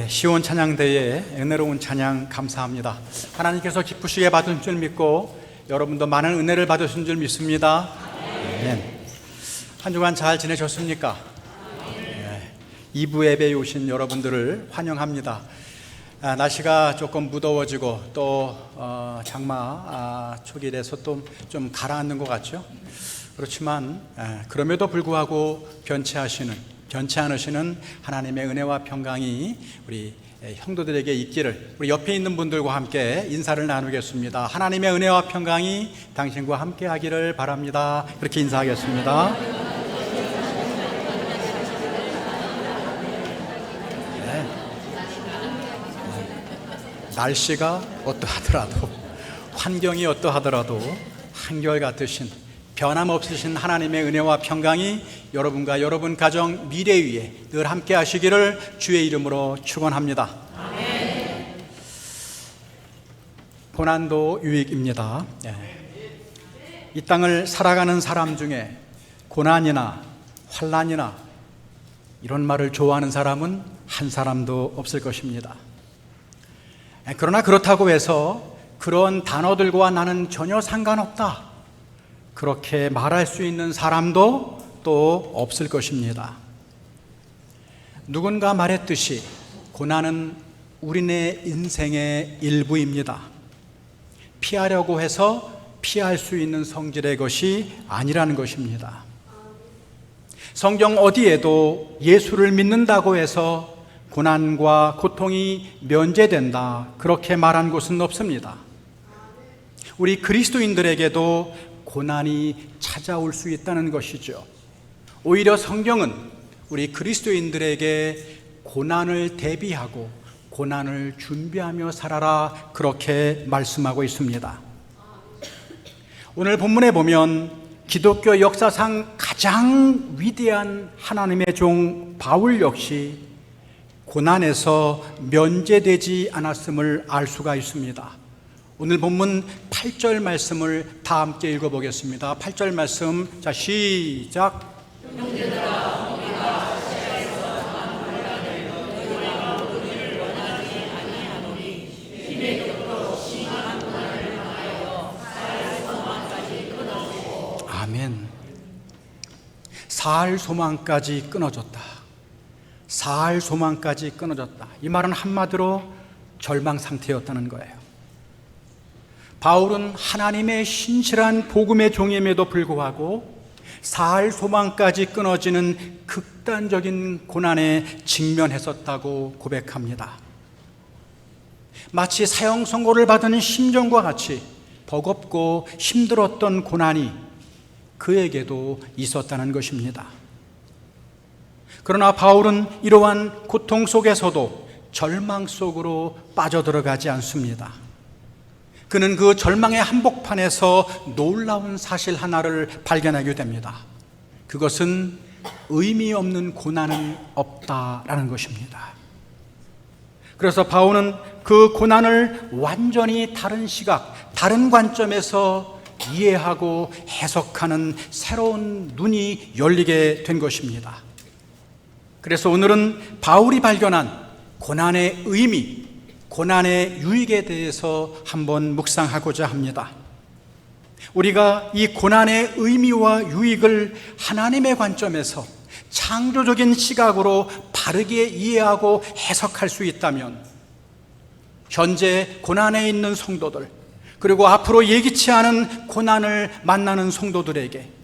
시온 찬양대회 은혜로운 찬양 감사합니다. 하나님께서 기쁘시게 받은 줄 믿고 여러분도 많은 은혜를 받으신 줄 믿습니다. 아멘. 한 주간 잘 지내셨습니까? 2부 예배에 오신 여러분들을 환영합니다. 날씨가 조금 무더워지고 또 장마 초기라서 또 좀 가라앉는 것 같죠? 그렇지만 그럼에도 불구하고 변치 않으시는 하나님의 은혜와 평강이 우리 형도들에게 있기를, 우리 옆에 있는 분들과 함께 인사를 나누겠습니다. 하나님의 은혜와 평강이 당신과 함께 하기를 바랍니다. 그렇게 인사하겠습니다. 날씨가 어떠하더라도, 환경이 어떠하더라도 한결같으신, 변함없으신 하나님의 은혜와 평강이 여러분과 여러분 가정 미래 위에 늘 함께 하시기를 주의 이름으로 축원합니다. 아멘. 고난도 유익입니다. 이 땅을 살아가는 사람 중에 고난이나 환난이나 이런 말을 좋아하는 사람은 한 사람도 없을 것입니다. 그러나 그렇다고 해서 그런 단어들과 나는 전혀 상관없다, 그렇게 말할 수 있는 사람도 또 없을 것입니다. 누군가 말했듯이 고난은 우리네 인생의 일부입니다. 피하려고 해서 피할 수 있는 성질의 것이 아니라는 것입니다. 성경 어디에도 예수를 믿는다고 해서 고난과 고통이 면제된다, 그렇게 말한 곳은 없습니다. 우리 그리스도인들에게도 고난이 찾아올 수 있다는 것이죠. 오히려 성경은 우리 그리스도인들에게 고난을 대비하고 고난을 준비하며 살아라, 그렇게 말씀하고 있습니다. 오늘 본문에 보면 기독교 역사상 가장 위대한 하나님의 종 바울 역시 고난에서 면제되지 않았음을 알 수가 있습니다. 오늘 본문 8절 말씀을 다 함께 읽어보겠습니다. 8절 말씀, 자 시작. 형제들아, 우리가 시야에서 만물을 받을 우리를 원하지 아니하노니 힘의 격도 심한 고난을 당하여 살 소망까지 끊어지고. 아멘. 살 소망까지 끊어졌다. 살 소망까지 끊어졌다. 이 말은 한마디로 절망 상태였다는 거예요. 바울은 하나님의 신실한 복음의 종임에도 불구하고 살 소망까지 끊어지는 극단적인 고난에 직면했었다고 고백합니다. 마치 사형 선고를 받은 심정과 같이 버겁고 힘들었던 고난이 그에게도 있었다는 것입니다. 그러나 바울은 이러한 고통 속에서도 절망 속으로 빠져들어가지 않습니다. 그는 그 절망의 한복판에서 놀라운 사실 하나를 발견하게 됩니다. 그것은 의미 없는 고난은 없다라는 것입니다. 그래서 바울은 그 고난을 완전히 다른 시각, 다른 관점에서 이해하고 해석하는 새로운 눈이 열리게 된 것입니다. 그래서 오늘은 바울이 발견한 고난의 의미, 고난의 유익에 대해서 한번 묵상하고자 합니다. 우리가 이 고난의 의미와 유익을 하나님의 관점에서 창조적인 시각으로 바르게 이해하고 해석할 수 있다면 현재 고난에 있는 성도들, 그리고 앞으로 예기치 않은 고난을 만나는 성도들에게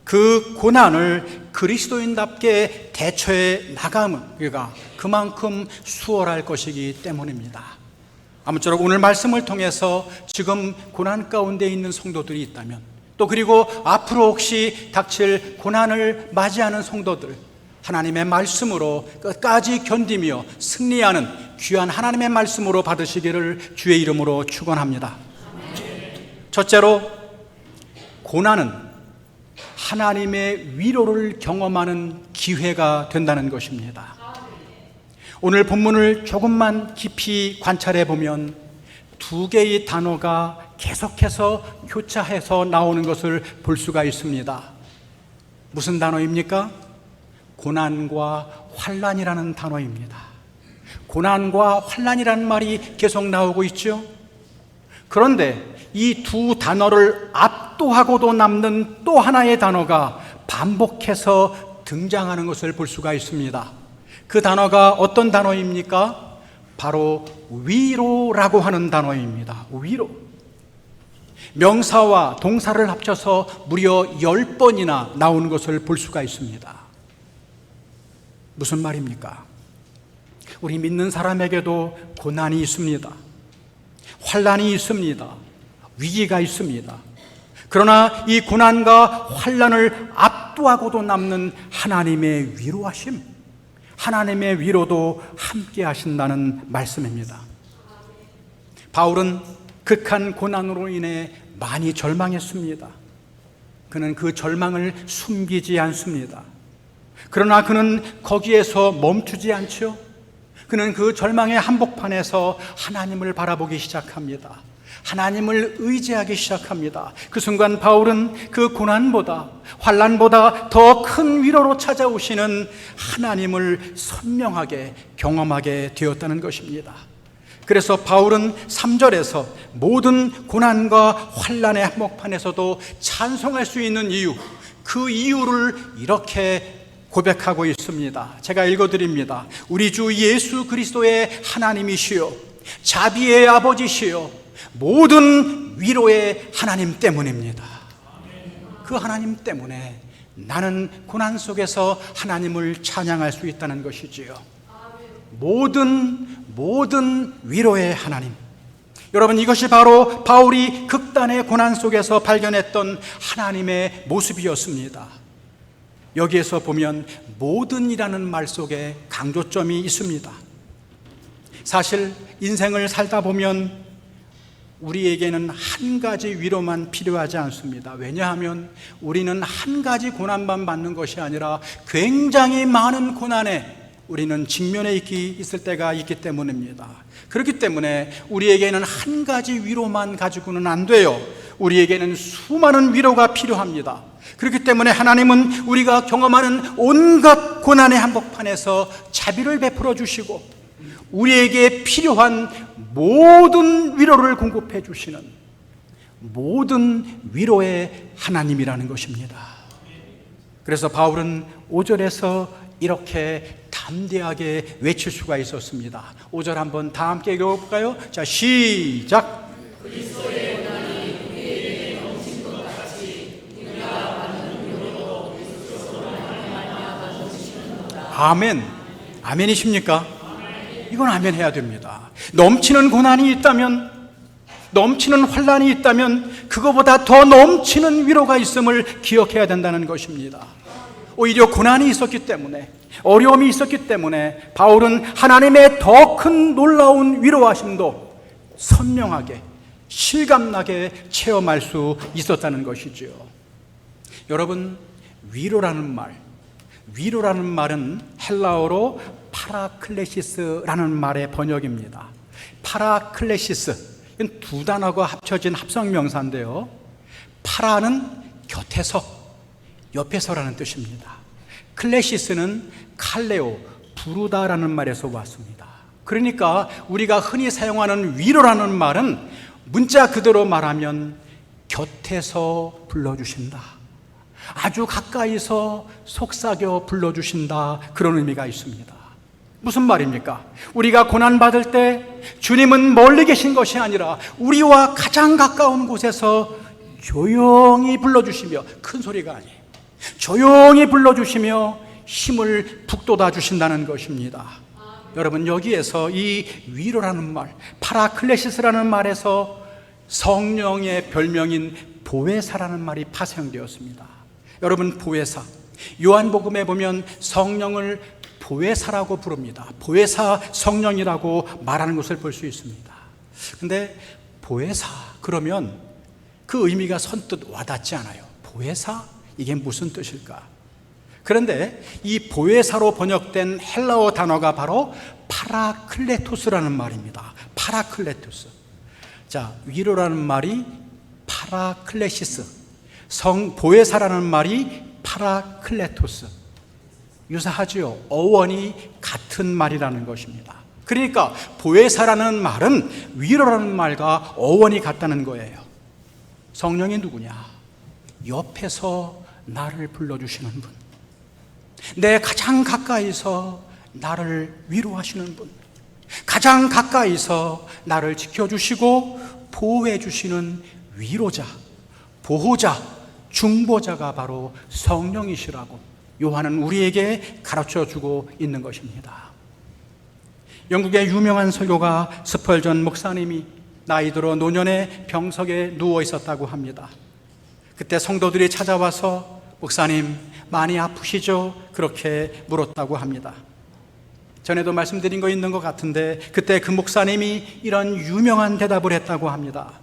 그 고난을 그리스도인답게 대처해 나가면 우리가 그만큼 수월할 것이기 때문입니다. 아무쪼록 오늘 말씀을 통해서 지금 고난 가운데 있는 성도들이 있다면, 또 그리고 앞으로 혹시 닥칠 고난을 맞이하는 성도들, 하나님의 말씀으로 끝까지 견디며 승리하는 귀한 하나님의 말씀으로 받으시기를 주의 이름으로 축원합니다. 첫째로, 고난은 하나님의 위로를 경험하는 기회가 된다는 것입니다. 오늘 본문을 조금만 깊이 관찰해 보면 두 개의 단어가 계속해서 교차해서 나오는 것을 볼 수가 있습니다. 무슨 단어입니까? 고난과 환난이라는 단어입니다. 고난과 환난이라는 말이 계속 나오고 있죠. 그런데 이 두 단어를 압도하고도 남는 또 하나의 단어가 반복해서 등장하는 것을 볼 수가 있습니다. 그 단어가 어떤 단어입니까? 바로 위로라고 하는 단어입니다. 위로. 명사와 동사를 합쳐서 무려 10번이나 나오는 것을 볼 수가 있습니다. 무슨 말입니까? 우리 믿는 사람에게도 고난이 있습니다. 환난이 있습니다. 위기가 있습니다. 그러나 이 고난과 환난을 압도하고도 남는 하나님의 위로하심, 하나님의 위로도 함께 하신다는 말씀입니다. 바울은 극한 고난으로 인해 많이 절망했습니다. 그는 그 절망을 숨기지 않습니다. 그러나 그는 거기에서 멈추지 않죠. 그는 그 절망의 한복판에서 하나님을 바라보기 시작합니다. 하나님을 의지하기 시작합니다. 그 순간 바울은 그 고난보다 환난보다 더 큰 위로로 찾아오시는 하나님을 선명하게 경험하게 되었다는 것입니다. 그래서 바울은 3절에서 모든 고난과 환난의 한복판에서도 찬송할 수 있는 이유, 그 이유를 이렇게 고백하고 있습니다. 제가 읽어드립니다. 우리 주 예수 그리스도의 하나님이시여 자비의 아버지시여 모든 위로의 하나님 때문입니다. 그 하나님 때문에 나는 고난 속에서 하나님을 찬양할 수 있다는 것이지요. 모든 위로의 하나님. 여러분, 이것이 바로 바울이 극단의 고난 속에서 발견했던 하나님의 모습이었습니다. 여기에서 보면 모든이라는 말 속에 강조점이 있습니다. 사실 인생을 살다 보면 우리에게는 한 가지 위로만 필요하지 않습니다. 왜냐하면 우리는 한 가지 고난만 받는 것이 아니라 굉장히 많은 고난에 우리는 직면해 있을 때가 있기 때문입니다. 그렇기 때문에 우리에게는 한 가지 위로만 가지고는 안 돼요. 우리에게는 수많은 위로가 필요합니다. 그렇기 때문에 하나님은 우리가 경험하는 온갖 고난의 한복판에서 자비를 베풀어 주시고 우리에게 필요한 모든 위로를 공급해 주시는 모든 위로의 하나님이라는 것입니다. 그래서 바울은 5절에서 이렇게 담대하게 외칠 수가 있었습니다. 5절 한번 다 함께 읽어볼까요? 자, 시작. 그리스도의 고난이 우리에게 넘친 것 같이 우리가 받는 위로도 그리스도로 말미암아 넘치는도다. 아멘. 아멘이십니까? 이건 아멘 해야 됩니다. 넘치는 고난이 있다면, 넘치는 환난이 있다면 그거보다 더 넘치는 위로가 있음을 기억해야 된다는 것입니다. 오히려 고난이 있었기 때문에, 어려움이 있었기 때문에 바울은 하나님의 더 큰 놀라운 위로하심도 선명하게 실감나게 체험할 수 있었다는 것이죠. 여러분, 위로라는 말은 헬라어로 파라클레시스라는 말의 번역입니다. 파라클레시스, 이건 두 단어가 합쳐진 합성명사인데요. 파라는 곁에서, 옆에서라는 뜻입니다. 클레시스는 칼레오, 부르다라는 말에서 왔습니다. 그러니까 우리가 흔히 사용하는 위로라는 말은 문자 그대로 말하면 곁에서 불러주신다, 아주 가까이서 속삭여 불러주신다, 그런 의미가 있습니다. 무슨 말입니까? 우리가 고난받을 때 주님은 멀리 계신 것이 아니라 우리와 가장 가까운 곳에서 조용히 불러주시며, 큰 소리가 아니에요, 조용히 불러주시며 힘을 북돋아 주신다는 것입니다. 여러분, 여기에서 이 위로라는 말, 파라클레시스라는 말에서 성령의 별명인 보혜사라는 말이 파생되었습니다. 여러분, 보혜사, 요한복음에 보면 성령을 보혜사라고 부릅니다. 보혜사 성령이라고 말하는 것을 볼 수 있습니다. 근데 보혜사 그러면 그 의미가 선뜻 와닿지 않아요. 보혜사? 이게 무슨 뜻일까? 그런데 이 보혜사로 번역된 헬라어 단어가 바로 파라클레토스라는 말입니다. 파라클레토스. 자, 위로라는 말이 파라클레시스, 보혜사라는 말이 파라클레토스. 유사하지요. 어원이 같은 말이라는 것입니다. 그러니까 보혜사라는 말은 위로라는 말과 어원이 같다는 거예요. 성령이 누구냐? 옆에서 나를 불러주시는 분, 내 가장 가까이서 나를 위로하시는 분, 가장 가까이서 나를 지켜주시고 보호해주시는 위로자, 보호자, 중보자가 바로 성령이시라고 요한은 우리에게 가르쳐주고 있는 것입니다. 영국의 유명한 설교가 스펄전 목사님이 나이 들어 노년의 병석에 누워 있었다고 합니다. 그때 성도들이 찾아와서 목사님 많이 아프시죠? 그렇게 물었다고 합니다. 전에도 말씀드린 거 있는 것 같은데 그때 그 목사님이 이런 유명한 대답을 했다고 합니다.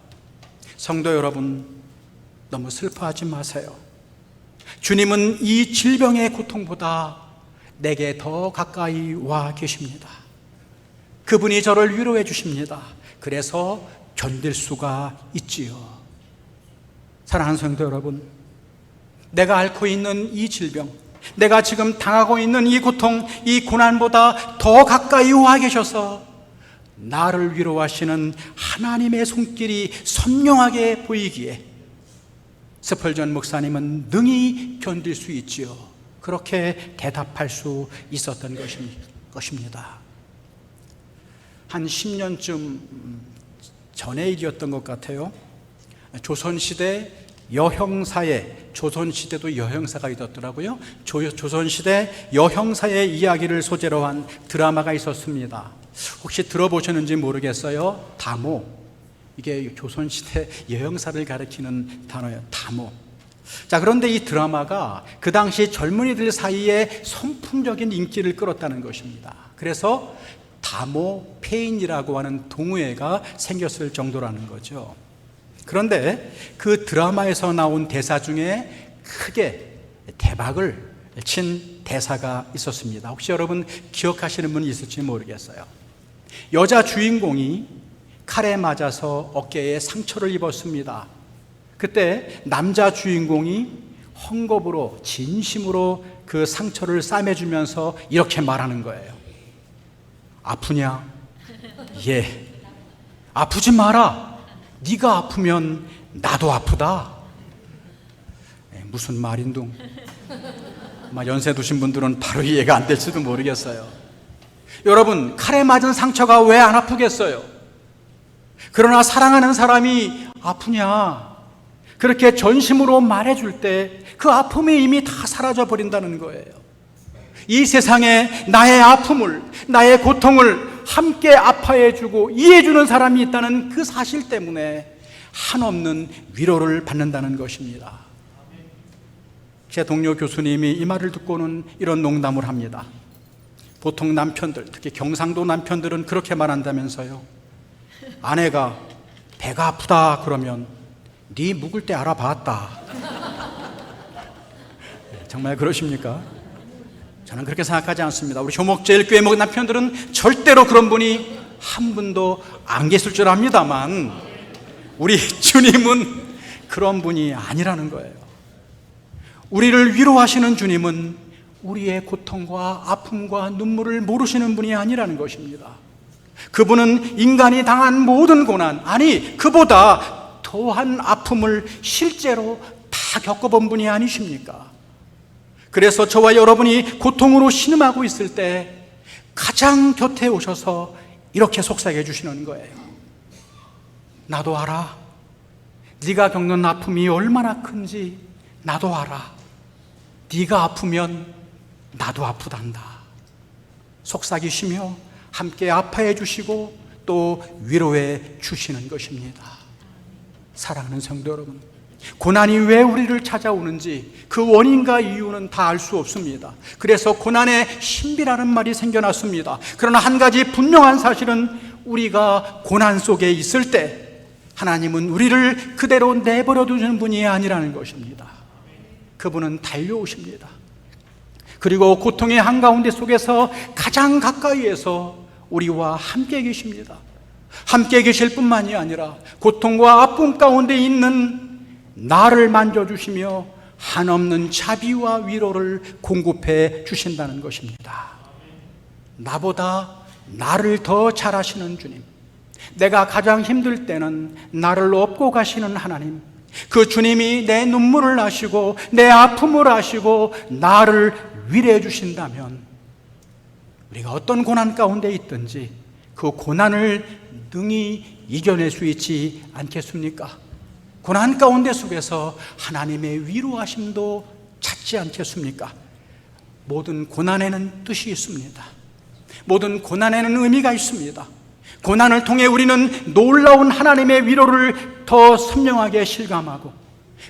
성도 여러분, 너무 슬퍼하지 마세요. 주님은 이 질병의 고통보다 내게 더 가까이 와 계십니다. 그분이 저를 위로해 주십니다. 그래서 견딜 수가 있지요. 사랑하는 성도 여러분, 내가 앓고 있는 이 질병, 내가 지금 당하고 있는 이 고통, 이 고난보다 더 가까이 와 계셔서 나를 위로하시는 하나님의 손길이 선명하게 보이기에 스펄전 목사님은 능히 견딜 수 있지요. 그렇게 대답할 수 있었던 것입니다. 한 10년쯤 전의 일이었던 것 같아요. 조선시대 여형사의, 조선시대도 여형사가 있었더라고요. 조선시대 여형사의 이야기를 소재로 한 드라마가 있었습니다. 혹시 들어보셨는지 모르겠어요. 다모. 이게 조선시대 여형사를 가리키는 단어예요. 다모. 자, 그런데 이 드라마가 그 당시 젊은이들 사이에 선풍적인 인기를 끌었다는 것입니다. 그래서 다모 페인이라고 하는 동호회가 생겼을 정도라는 거죠. 그런데 그 드라마에서 나온 대사 중에 크게 대박을 친 대사가 있었습니다. 혹시 여러분 기억하시는 분이 있을지 모르겠어요. 여자 주인공이 칼에 맞아서 어깨에 상처를 입었습니다. 그때 남자 주인공이 헝겊으로 진심으로 그 상처를 싸매주면서 이렇게 말하는 거예요. 아프냐? 예. 아프지 마라. 네가 아프면 나도 아프다. 무슨 말인둥? 연세 드신 분들은 바로 이해가 안 될지도 모르겠어요. 여러분, 칼에 맞은 상처가 왜 안 아프겠어요? 그러나 사랑하는 사람이 아프냐? 그렇게 전심으로 말해줄 때 그 아픔이 이미 다 사라져 버린다는 거예요. 이 세상에 나의 아픔을, 나의 고통을 함께 아파해주고 이해해주는 사람이 있다는 그 사실 때문에 한없는 위로를 받는다는 것입니다. 제 동료 교수님이 이 말을 듣고는 이런 농담을 합니다. 보통 남편들, 특히 경상도 남편들은 그렇게 말한다면서요. 아내가 배가 아프다 그러면 네 묵을 때 알아봤다. 정말 그러십니까? 저는 그렇게 생각하지 않습니다. 우리 조목제일교회 남편들은 절대로 그런 분이 한 분도 안 계실 줄 압니다만 우리 주님은 그런 분이 아니라는 거예요. 우리를 위로하시는 주님은 우리의 고통과 아픔과 눈물을 모르시는 분이 아니라는 것입니다. 그분은 인간이 당한 모든 고난, 아니 그보다 더한 아픔을 실제로 다 겪어본 분이 아니십니까? 그래서 저와 여러분이 고통으로 신음하고 있을 때 가장 곁에 오셔서 이렇게 속삭여 주시는 거예요. 나도 알아. 네가 겪는 아픔이 얼마나 큰지 나도 알아. 네가 아프면 나도 아프단다. 속삭이시며 함께 아파해 주시고 또 위로해 주시는 것입니다. 사랑하는 성도 여러분, 고난이 왜 우리를 찾아오는지 그 원인과 이유는 다 알 수 없습니다. 그래서 고난의 신비라는 말이 생겨났습니다. 그러나 한 가지 분명한 사실은 우리가 고난 속에 있을 때 하나님은 우리를 그대로 내버려 두는 분이 아니라는 것입니다. 그분은 달려오십니다. 그리고 고통의 한가운데 속에서 가장 가까이에서 우리와 함께 계십니다. 함께 계실 뿐만이 아니라 고통과 아픔 가운데 있는 나를 만져주시며 한없는 자비와 위로를 공급해 주신다는 것입니다. 나보다 나를 더 잘 아시는 주님, 내가 가장 힘들 때는 나를 업고 가시는 하나님, 그 주님이 내 눈물을 아시고 내 아픔을 아시고 나를 위로해 주신다면 우리가 어떤 고난 가운데 있든지 그 고난을 능히 이겨낼 수 있지 않겠습니까? 고난 가운데 속에서 하나님의 위로하심도 찾지 않겠습니까? 모든 고난에는 뜻이 있습니다. 모든 고난에는 의미가 있습니다. 고난을 통해 우리는 놀라운 하나님의 위로를 더 선명하게 실감하고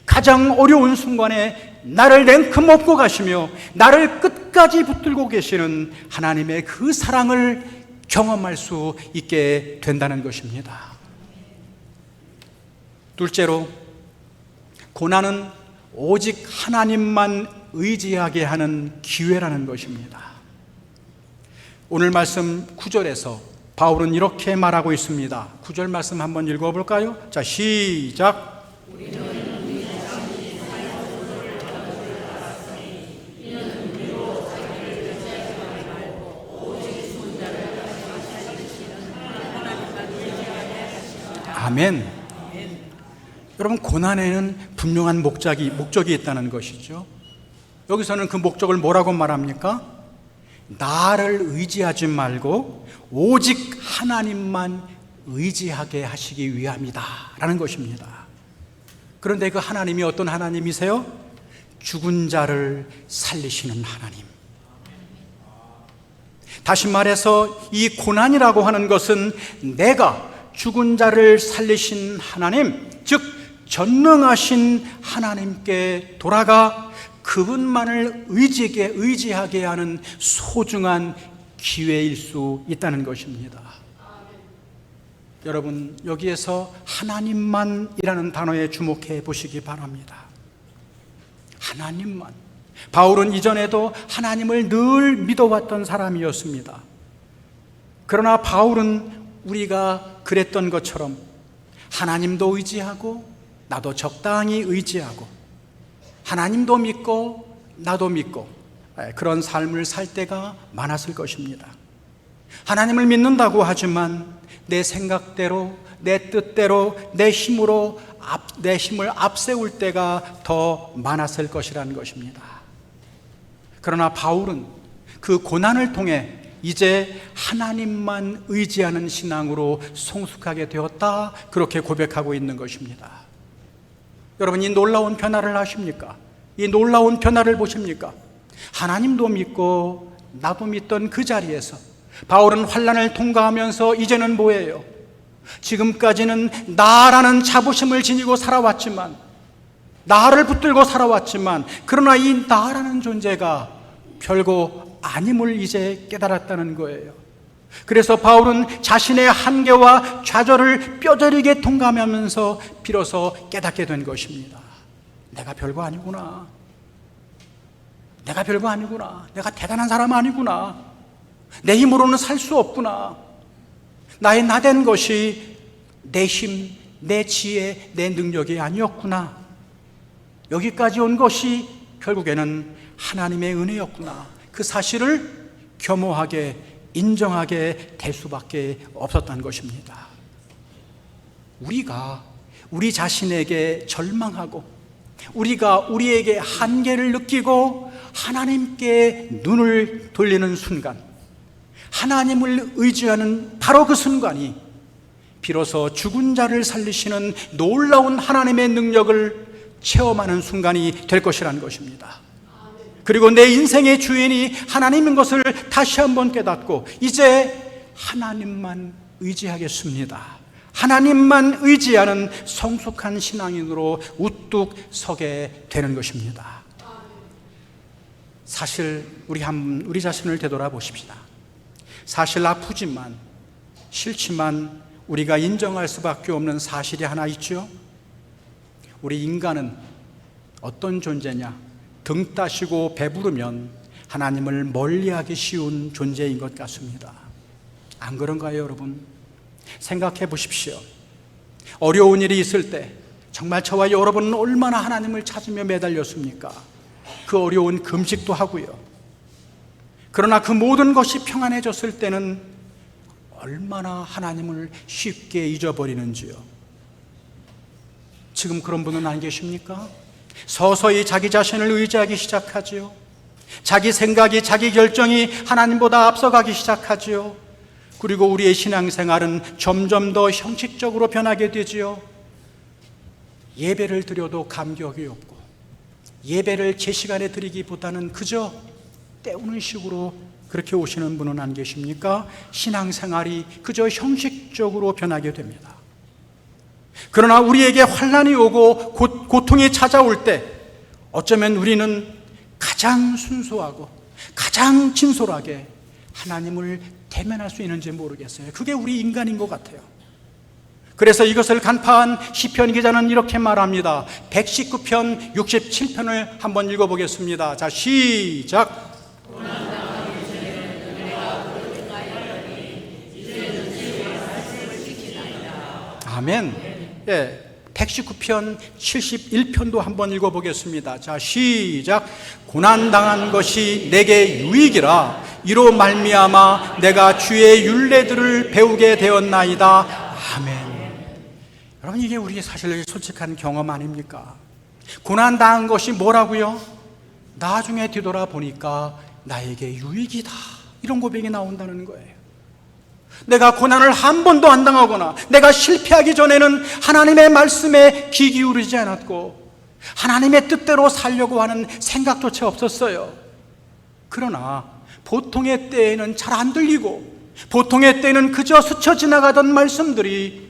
가장 어려운 순간에 나를 냉큼 업고 가시며 나를 끝까지 붙들고 계시는 하나님의 그 사랑을 경험할 수 있게 된다는 것입니다. 둘째로, 고난은 오직 하나님만 의지하게 하는 기회라는 것입니다. 오늘 말씀 9절에서 바울은 이렇게 말하고 있습니다. 9절 말씀 한번 읽어볼까요? 자, 시작. 아멘. 여러분, 고난에는 분명한 목적이 있다는 것이죠. 여기서는 그 목적을 뭐라고 말합니까? 나를 의지하지 말고 오직 하나님만 의지하게 하시기 위함이다 라는 것입니다. 그런데 그 하나님이 어떤 하나님이세요? 죽은 자를 살리시는 하나님. 다시 말해서 이 고난이라고 하는 것은 내가 죽은 자를 살리신 하나님, 즉 전능하신 하나님께 돌아가 그분만을 의지하게 하는 소중한 기회일 수 있다는 것입니다. 여러분, 여기에서 하나님만이라는 단어에 주목해 보시기 바랍니다. 하나님만. 바울은 이전에도 하나님을 늘 믿어왔던 사람이었습니다. 그러나 바울은 우리가 그랬던 것처럼 하나님도 의지하고 나도 적당히 의지하고 하나님도 믿고 나도 믿고 그런 삶을 살 때가 많았을 것입니다. 하나님을 믿는다고 하지만 내 생각대로, 내 뜻대로, 내 힘을 앞세울 때가 더 많았을 것이라는 것입니다. 그러나 바울은 그 고난을 통해 이제 하나님만 의지하는 신앙으로 성숙하게 되었다, 그렇게 고백하고 있는 것입니다. 여러분, 이 놀라운 변화를 아십니까? 이 놀라운 변화를 보십니까? 하나님도 믿고 나도 믿던 그 자리에서 바울은 환난을 통과하면서 이제는 뭐예요? 지금까지는 나라는 자부심을 지니고 살아왔지만, 나를 붙들고 살아왔지만, 그러나 이 나라는 존재가 별거 아님을 이제 깨달았다는 거예요. 그래서 바울은 자신의 한계와 좌절을 뼈저리게 통감하면서 비로소 깨닫게 된 것입니다. 내가 별거 아니구나. 내가 별거 아니구나. 내가 대단한 사람 아니구나. 내 힘으로는 살 수 없구나. 나의 나된 것이 내 힘, 내 지혜, 내 능력이 아니었구나. 여기까지 온 것이 결국에는 하나님의 은혜였구나. 그 사실을 겸허하게 인정하게 될 수밖에 없었다는 것입니다. 우리가 우리 자신에게 절망하고 우리가 우리에게 한계를 느끼고 하나님께 눈을 돌리는 순간, 하나님을 의지하는 바로 그 순간이 비로소 죽은 자를 살리시는 놀라운 하나님의 능력을 체험하는 순간이 될 것이라는 것입니다. 그리고 내 인생의 주인이 하나님인 것을 다시 한번 깨닫고 이제 하나님만 의지하겠습니다. 하나님만 의지하는 성숙한 신앙인으로 우뚝 서게 되는 것입니다. 사실 우리 자신을 되돌아보십시다. 사실 아프지만 싫지만 우리가 인정할 수밖에 없는 사실이 하나 있죠. 우리 인간은 어떤 존재냐? 등 따시고 배부르면 하나님을 멀리하기 쉬운 존재인 것 같습니다. 안 그런가요, 여러분? 생각해 보십시오. 어려운 일이 있을 때 정말 저와 여러분은 얼마나 하나님을 찾으며 매달렸습니까? 그 어려운 금식도 하고요. 그러나 그 모든 것이 평안해졌을 때는 얼마나 하나님을 쉽게 잊어버리는지요. 지금 그런 분은 안 계십니까? 서서히 자기 자신을 의지하기 시작하지요. 자기 생각이, 자기 결정이 하나님보다 앞서가기 시작하지요. 그리고 우리의 신앙생활은 점점 더 형식적으로 변하게 되지요. 예배를 드려도 감격이 없고, 예배를 제 시간에 드리기보다는 그저 때우는 식으로 그렇게 오시는 분은 안 계십니까? 신앙생활이 그저 형식적으로 변하게 됩니다. 그러나 우리에게 환난이 오고 고통이 찾아올 때 어쩌면 우리는 가장 순수하고 가장 진솔하게 하나님을 대면할 수 있는지 모르겠어요. 그게 우리 인간인 것 같아요. 그래서 이것을 간파한 시편 기자는 이렇게 말합니다. 119편 67편을 한번 읽어보겠습니다. 자, 시작. 아멘. 예, 119편 71편도 한번 읽어보겠습니다. 자, 시작. 고난당한 것이 내게 유익이라 이로 말미암아 내가 주의 율례들을 배우게 되었나이다. 아멘. 여러분, 이게 우리의 사실 솔직한 경험 아닙니까? 고난당한 것이 뭐라고요? 나중에 뒤돌아보니까 나에게 유익이다, 이런 고백이 나온다는 거예요. 내가 고난을 한 번도 안 당하거나 내가 실패하기 전에는 하나님의 말씀에 귀 기울이지 않았고 하나님의 뜻대로 살려고 하는 생각조차 없었어요. 그러나 보통의 때에는 잘 안 들리고 보통의 때는 그저 스쳐 지나가던 말씀들이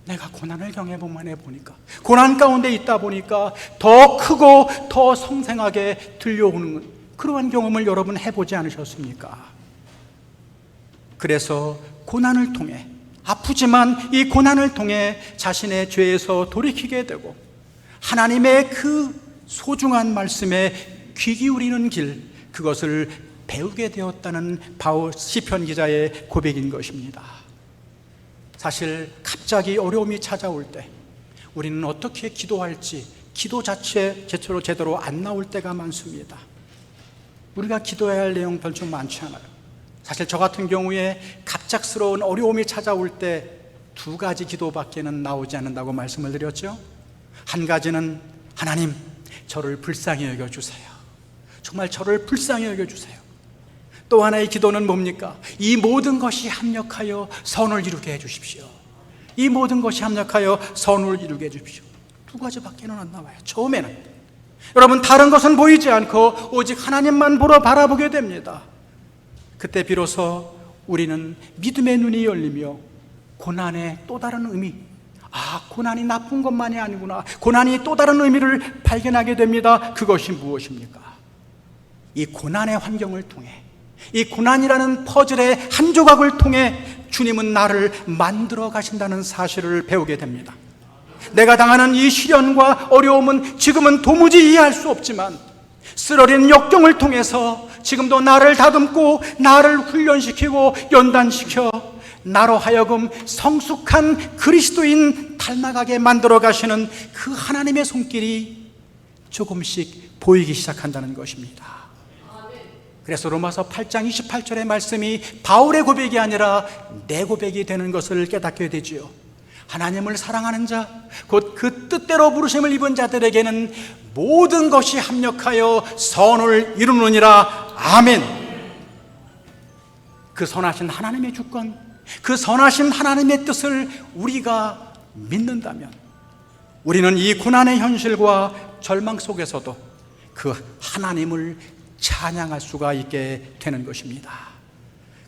내가 고난을 경험해 보니까, 고난 가운데 있다 보니까 더 크고 더 생생하게 들려오는 그러한 경험을 여러분 해보지 않으셨습니까? 그래서 고난을 통해, 아프지만 이 고난을 통해 자신의 죄에서 돌이키게 되고 하나님의 그 소중한 말씀에 귀 기울이는 길, 그것을 배우게 되었다는 시편 기자의 고백인 것입니다. 사실 갑자기 어려움이 찾아올 때 우리는 어떻게 기도할지 기도 제대로 안 나올 때가 많습니다. 우리가 기도해야 할 내용 별로 많지 않아요. 사실 저 같은 경우에 갑작스러운 어려움이 찾아올 때 두 가지 기도밖에는 나오지 않는다고 말씀을 드렸죠. 한 가지는 하나님, 저를 불쌍히 여겨주세요. 정말 저를 불쌍히 여겨주세요. 또 하나의 기도는 뭡니까? 이 모든 것이 합력하여 선을 이루게 해주십시오. 이 모든 것이 합력하여 선을 이루게 해주십시오. 두 가지밖에는 안 나와요. 처음에는 여러분, 다른 것은 보이지 않고 오직 하나님만 보러 바라보게 됩니다. 그때 비로소 우리는 믿음의 눈이 열리며 고난의 또 다른 의미, 고난이 나쁜 것만이 아니구나, 고난이 또 다른 의미를 발견하게 됩니다. 그것이 무엇입니까? 이 고난의 환경을 통해, 이 고난이라는 퍼즐의 한 조각을 통해 주님은 나를 만들어 가신다는 사실을 배우게 됩니다. 내가 당하는 이 시련과 어려움은 지금은 도무지 이해할 수 없지만 쓰러진 역경을 통해서 지금도 나를 다듬고 나를 훈련시키고 연단시켜 나로 하여금 성숙한 그리스도인 닮아가게 만들어 가시는 그 하나님의 손길이 조금씩 보이기 시작한다는 것입니다. 그래서 로마서 8장 28절의 말씀이 바울의 고백이 아니라 내 고백이 되는 것을 깨닫게 되지요. 하나님을 사랑하는 자, 곧 그 뜻대로 부르심을 입은 자들에게는 모든 것이 합력하여 선을 이루느니라. 아멘. 그 선하신 하나님의 주권, 그 선하신 하나님의 뜻을 우리가 믿는다면 우리는 이 고난의 현실과 절망 속에서도 그 하나님을 찬양할 수가 있게 되는 것입니다.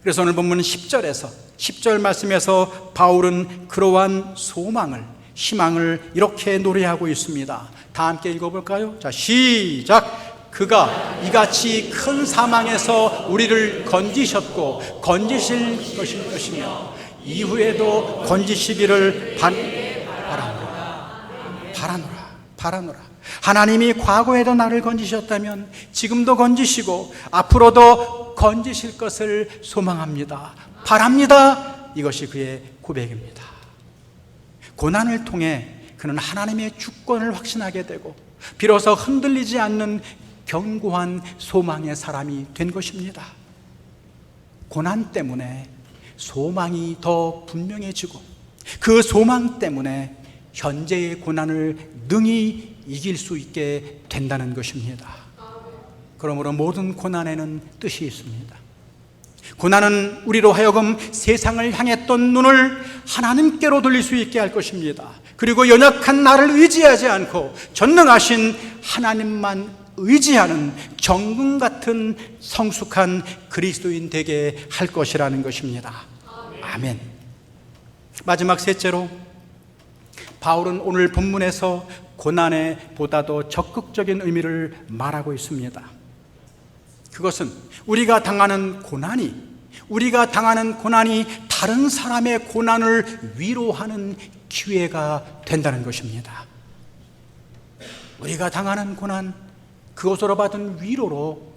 그래서 오늘 본문 10절 말씀에서 바울은 그러한 소망을, 희망을 이렇게 노래하고 있습니다. 다 함께 읽어볼까요? 자, 시작. 그가 이같이 큰 사망에서 우리를 건지셨고 건지실 것이며 이후에도 건지시기를 바라노라. 하나님이 과거에도 나를 건지셨다면 지금도 건지시고 앞으로도 건지실 것을 소망합니다. 바랍니다. 이것이 그의 고백입니다. 고난을 통해 그는 하나님의 주권을 확신하게 되고 비로소 흔들리지 않는 견고한 소망의 사람이 된 것입니다. 고난 때문에 소망이 더 분명해지고 그 소망 때문에 현재의 고난을 능히 이길 수 있게 된다는 것입니다. 그러므로 모든 고난에는 뜻이 있습니다. 고난은 우리로 하여금 세상을 향했던 눈을 하나님께로 돌릴 수 있게 할 것입니다. 그리고 연약한 나를 의지하지 않고 전능하신 하나님만 의지하는 정금 같은 성숙한 그리스도인 되게 할 것이라는 것입니다. 아멘. 마지막 셋째로, 바울은 오늘 본문에서 고난에 보다 더 적극적인 의미를 말하고 있습니다. 그것은 우리가 당하는 고난이 다른 사람의 고난을 위로하는 기회가 된다는 것입니다. 우리가 당하는 고난, 그것으로 받은 위로로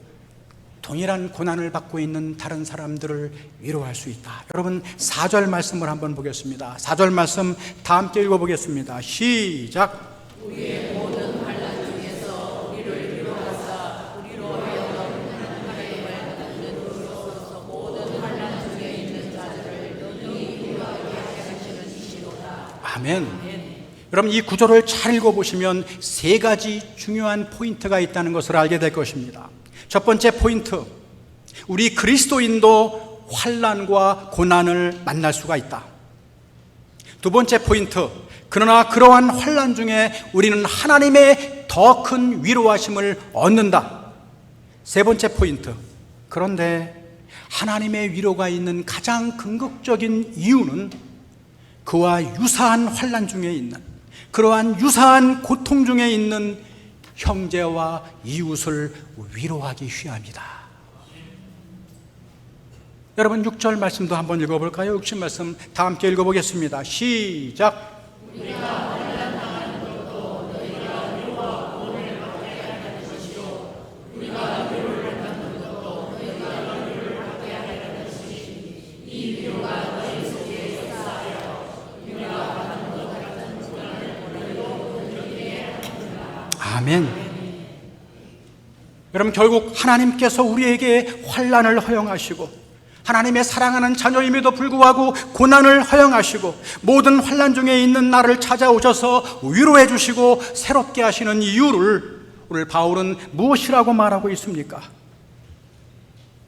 동일한 고난을 받고 있는 다른 사람들을 위로할 수 있다. 여러분, 4절 말씀을 한번 보겠습니다. 4절 말씀 다 함께 읽어보겠습니다. 시작. 우리의 모든 환난 중에서 우리를 위로하사 우리로 하여금 하나님의 말씀으로서 모든 환난 중에 있는 자들을 능히 위로하게 하시는 이시로다. 아멘. 여러분, 이 구절을 잘 읽어보시면 세 가지 중요한 포인트가 있다는 것을 알게 될 것입니다. 첫 번째 포인트, 우리 그리스도인도 환난과 고난을 만날 수가 있다. 두 번째 포인트, 그러나 그러한 환난 중에 우리는 하나님의 더 큰 위로하심을 얻는다. 세 번째 포인트, 그런데 하나님의 위로가 있는 가장 궁극적인 이유는 그와 유사한 환난 중에 있는, 그러한 유사한 고통 중에 있는 형제와 이웃을 위로하기 위함이다. 여러분, 6절 말씀도 한번 읽어볼까요? 6절 말씀 다 함께 읽어보겠습니다. 시작. 우리가 환난 당하는 것도 너희가 위로와 구원을 받게 하려는 것이요 우리가 위로를 받는 것도 너희가 위로를 받게 하려는 것이니 이 위로가 너희 속에 역사하여 우리가 받는 것 같은 고난을 너희도 견디게 하느니라. 아멘. 여러분, 결국 하나님께서 우리에게 환난을 허용하시고 하나님의 사랑하는 자녀임에도 불구하고 고난을 허용하시고 모든 환난 중에 있는 나를 찾아오셔서 위로해 주시고 새롭게 하시는 이유를 오늘 바울은 무엇이라고 말하고 있습니까?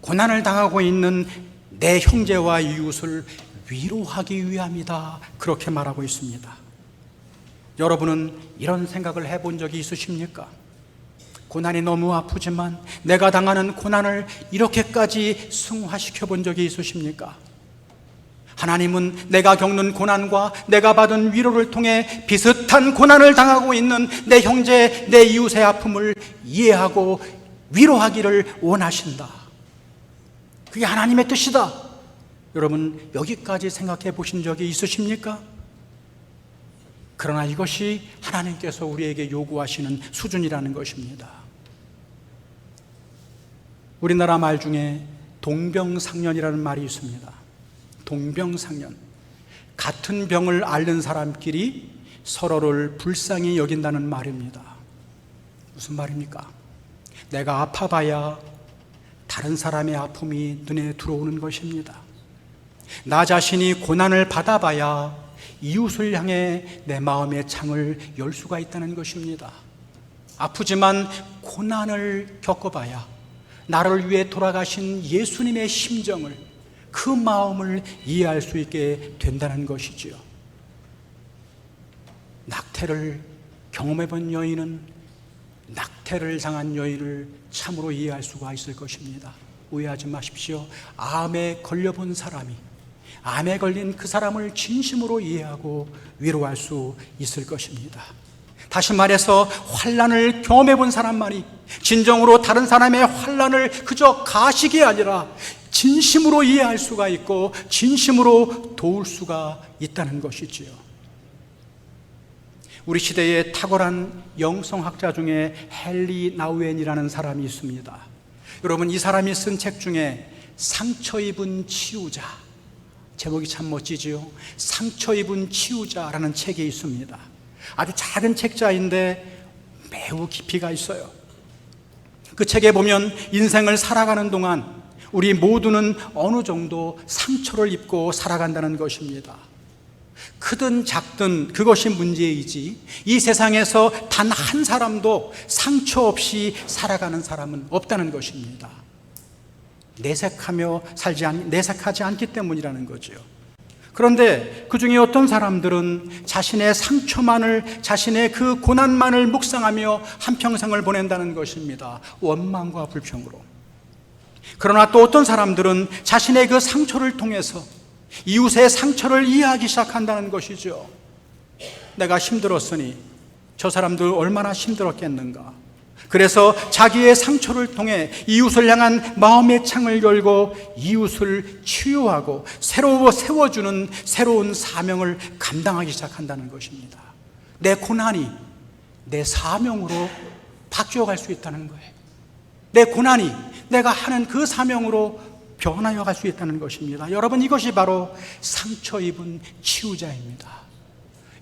고난을 당하고 있는 내 형제와 이웃을 위로하기 위함이다. 그렇게 말하고 있습니다. 여러분은 이런 생각을 해본 적이 있으십니까? 고난이 너무 아프지만 내가 당하는 고난을 이렇게까지 승화시켜 본 적이 있으십니까? 하나님은 내가 겪는 고난과 내가 받은 위로를 통해 비슷한 고난을 당하고 있는 내 형제, 내 이웃의 아픔을 이해하고 위로하기를 원하신다. 그게 하나님의 뜻이다. 여러분, 여기까지 생각해 보신 적이 있으십니까? 그러나 이것이 하나님께서 우리에게 요구하시는 수준이라는 것입니다. 우리나라 말 중에 동병상련이라는 말이 있습니다. 동병상련. 같은 병을 앓는 사람끼리 서로를 불쌍히 여긴다는 말입니다. 무슨 말입니까? 내가 아파봐야 다른 사람의 아픔이 눈에 들어오는 것입니다. 나 자신이 고난을 받아봐야 이웃을 향해 내 마음의 창을 열 수가 있다는 것입니다. 아프지만 고난을 겪어봐야 나를 위해 돌아가신 예수님의 심정을, 그 마음을 이해할 수 있게 된다는 것이지요. 낙태를 경험해본 여인은 낙태를 당한 여인을 참으로 이해할 수가 있을 것입니다. 오해하지 마십시오. 암에 걸려본 사람이 암에 걸린 그 사람을 진심으로 이해하고 위로할 수 있을 것입니다. 다시 말해서 환난을 경험해 본 사람만이 진정으로 다른 사람의 환난을 그저 가식이 아니라 진심으로 이해할 수가 있고 진심으로 도울 수가 있다는 것이지요. 우리 시대의 탁월한 영성학자 중에 헨리 나우엔이라는 사람이 있습니다. 여러분, 이 사람이 쓴 책 중에 상처 입은 치유자, 제목이 참 멋지지요. 상처 입은 치유자라는 책이 있습니다. 아주 작은 책자인데 매우 깊이가 있어요. 그 책에 보면 인생을 살아가는 동안 우리 모두는 어느 정도 상처를 입고 살아간다는 것입니다. 크든 작든 그것이 문제이지, 이 세상에서 단 한 사람도 상처 없이 살아가는 사람은 없다는 것입니다. 내색하지 않기 때문이라는 거죠. 그런데 그 중에 어떤 사람들은 자신의 상처만을, 자신의 그 고난만을 묵상하며 한평생을 보낸다는 것입니다. 원망과 불평으로. 그러나 또 어떤 사람들은 자신의 그 상처를 통해서 이웃의 상처를 이해하기 시작한다는 것이죠. 내가 힘들었으니 저 사람들 얼마나 힘들었겠는가. 그래서 자기의 상처를 통해 이웃을 향한 마음의 창을 열고 이웃을 치유하고 세워주는 새로운 사명을 감당하기 시작한다는 것입니다. 내 고난이 내 사명으로 바뀌어갈 수 있다는 거예요. 내 고난이 내가 하는 그 사명으로 변하여 갈 수 있다는 것입니다. 여러분, 이것이 바로 상처 입은 치유자입니다.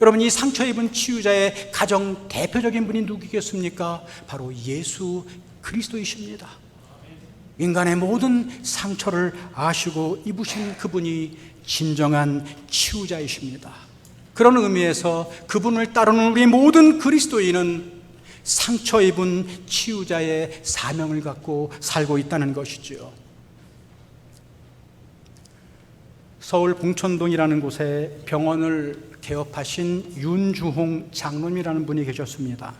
여러분, 이 상처 입은 치유자의 가장 대표적인 분이 누구겠습니까? 바로 예수 그리스도이십니다. 인간의 모든 상처를 아시고 입으신 그분이 진정한 치유자이십니다. 그런 의미에서 그분을 따르는 우리 모든 그리스도인은 상처 입은 치유자의 사명을 갖고 살고 있다는 것이죠. 서울 봉천동이라는 곳에 병원을 개업하신 윤주홍 장로님이라는 분이 계셨습니다.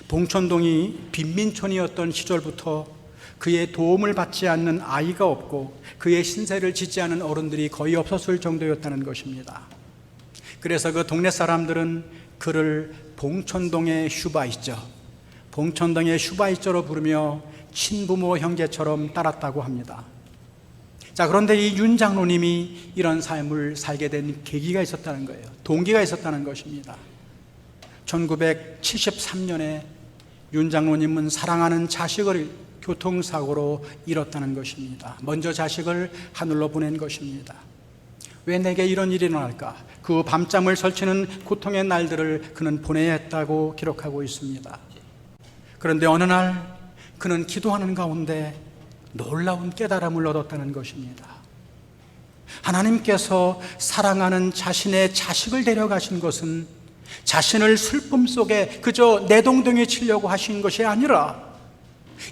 봉천동이 빈민촌이었던 시절부터 그의 도움을 받지 않는 아이가 없고 그의 신세를 짓지 않은 어른들이 거의 없었을 정도였다는 것입니다. 그래서 그 동네 사람들은 그를 봉천동의 슈바이처, 봉천동의 슈바이처로 부르며 친부모 형제처럼 따랐다고 합니다. 자, 그런데 이 윤 장로님이 이런 삶을 살게 된 계기가 있었다는 거예요. 동기가 있었다는 것입니다. 1973년에 윤 장로님은 사랑하는 자식을 교통사고로 잃었다는 것입니다. 먼저 자식을 하늘로 보낸 것입니다. 왜 내게 이런 일이 일어날까? 그 밤잠을 설치는 고통의 날들을 그는 보내야 했다고 기록하고 있습니다. 그런데 어느 날 그는 기도하는 가운데 놀라운 깨달음을 얻었다는 것입니다. 하나님께서 사랑하는 자신의 자식을 데려가신 것은 자신을 슬픔 속에 그저 내동댕이 치려고 하신 것이 아니라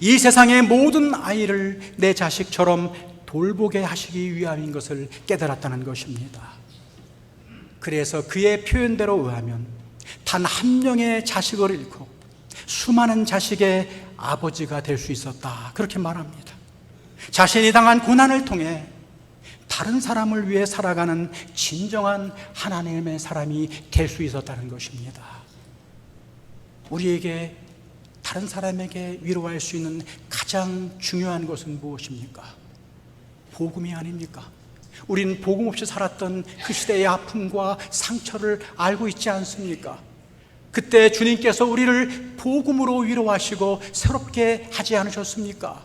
이 세상의 모든 아이를 내 자식처럼 돌보게 하시기 위함인 것을 깨달았다는 것입니다. 그래서 그의 표현대로 의하면 단 한 명의 자식을 잃고 수많은 자식의 아버지가 될 수 있었다, 그렇게 말합니다. 자신이 당한 고난을 통해 다른 사람을 위해 살아가는 진정한 하나님의 사람이 될 수 있었다는 것입니다. 우리에게, 다른 사람에게 위로할 수 있는 가장 중요한 것은 무엇입니까? 복음이 아닙니까? 우리는 복음 없이 살았던 그 시대의 아픔과 상처를 알고 있지 않습니까? 그때 주님께서 우리를 복음으로 위로하시고 새롭게 하지 않으셨습니까?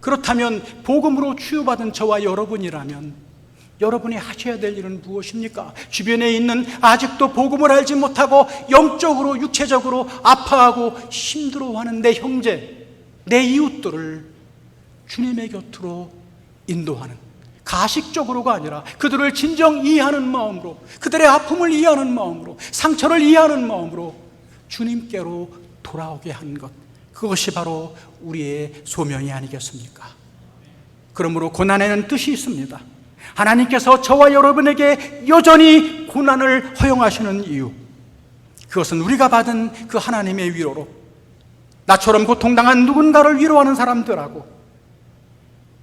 그렇다면 복음으로 치유받은 저와 여러분이라면 여러분이 하셔야 될 일은 무엇입니까? 주변에 있는 아직도 복음을 알지 못하고 영적으로 육체적으로 아파하고 힘들어하는 내 형제, 내 이웃들을 주님의 곁으로 인도하는, 가식적으로가 아니라 그들을 진정 이해하는 마음으로, 그들의 아픔을 이해하는 마음으로, 상처를 이해하는 마음으로 주님께로 돌아오게 하는 것, 그것이 바로 우리의 소명이 아니겠습니까? 그러므로 고난에는 뜻이 있습니다. 하나님께서 저와 여러분에게 여전히 고난을 허용하시는 이유, 그것은 우리가 받은 그 하나님의 위로로 나처럼 고통당한 누군가를 위로하는 사람들하고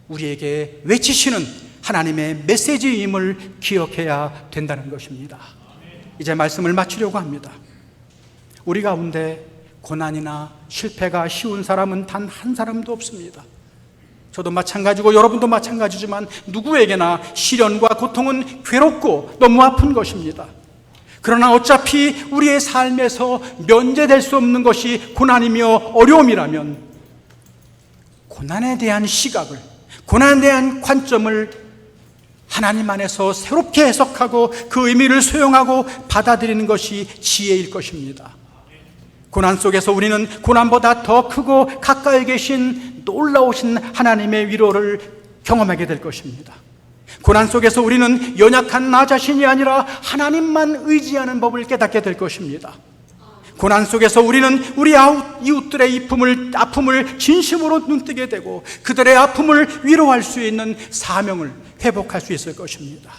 우리에게 외치시는 하나님의 메시지임을 기억해야 된다는 것입니다. 이제 말씀을 마치려고 합니다. 우리 가운데 고난이나 실패가 쉬운 사람은 단 한 사람도 없습니다. 저도 마찬가지고 여러분도 마찬가지지만 누구에게나 시련과 고통은 괴롭고 너무 아픈 것입니다. 그러나 어차피 우리의 삶에서 면제될 수 없는 것이 고난이며 어려움이라면 고난에 대한 시각을, 고난에 대한 관점을 하나님 안에서 새롭게 해석하고 그 의미를 수용하고 받아들이는 것이 지혜일 것입니다. 고난 속에서 우리는 고난보다 더 크고 가까이 계신 놀라우신 하나님의 위로를 경험하게 될 것입니다. 고난 속에서 우리는 연약한 나 자신이 아니라 하나님만 의지하는 법을 깨닫게 될 것입니다. 고난 속에서 우리는 우리 이웃들의 아픔을 진심으로 눈뜨게 되고 그들의 아픔을 위로할 수 있는 사명을 회복할 수 있을 것입니다.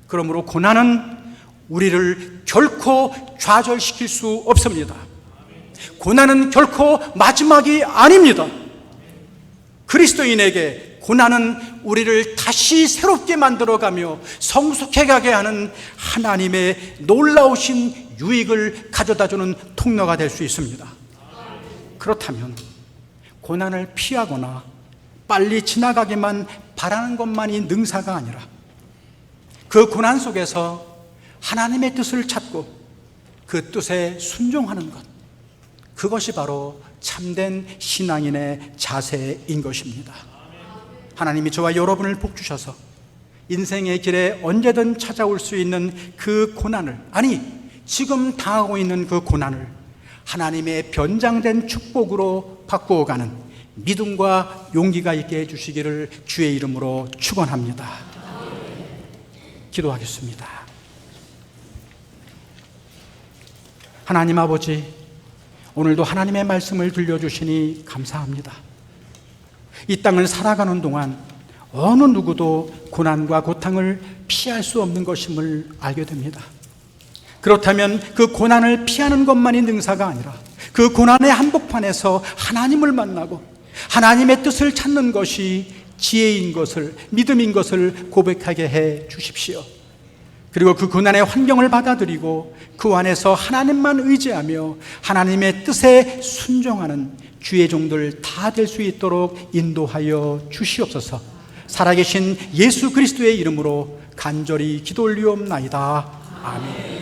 그러므로 고난은 우리를 결코 좌절시킬 수 없습니다. 고난은 결코 마지막이 아닙니다. 그리스도인에게 고난은 우리를 다시 새롭게 만들어가며 성숙해가게 하는 하나님의 놀라우신 유익을 가져다주는 통로가 될 수 있습니다. 그렇다면 고난을 피하거나 빨리 지나가기만 바라는 것만이 능사가 아니라 그 고난 속에서 하나님의 뜻을 찾고 그 뜻에 순종하는 것, 그것이 바로 참된 신앙인의 자세인 것입니다. 하나님이 저와 여러분을 복주셔서 인생의 길에 언제든 찾아올 수 있는 그 고난을, 아니 지금 당하고 있는 그 고난을 하나님의 변장된 축복으로 바꾸어가는 믿음과 용기가 있게 해주시기를 주의 이름으로 축원합니다. 기도하겠습니다. 하나님 아버지, 오늘도 하나님의 말씀을 들려주시니 감사합니다. 이 땅을 살아가는 동안 어느 누구도 고난과 고통을 피할 수 없는 것임을 알게 됩니다. 그렇다면 그 고난을 피하는 것만이 능사가 아니라 그 고난의 한복판에서 하나님을 만나고 하나님의 뜻을 찾는 것이 지혜인 것을, 믿음인 것을 고백하게 해 주십시오. 그리고 그 고난의 환경을 받아들이고 그 안에서 하나님만 의지하며 하나님의 뜻에 순종하는 주의 종들 다 될 수 있도록 인도하여 주시옵소서. 살아계신 예수 그리스도의 이름으로 간절히 기도 올리옵나이다. 아멘.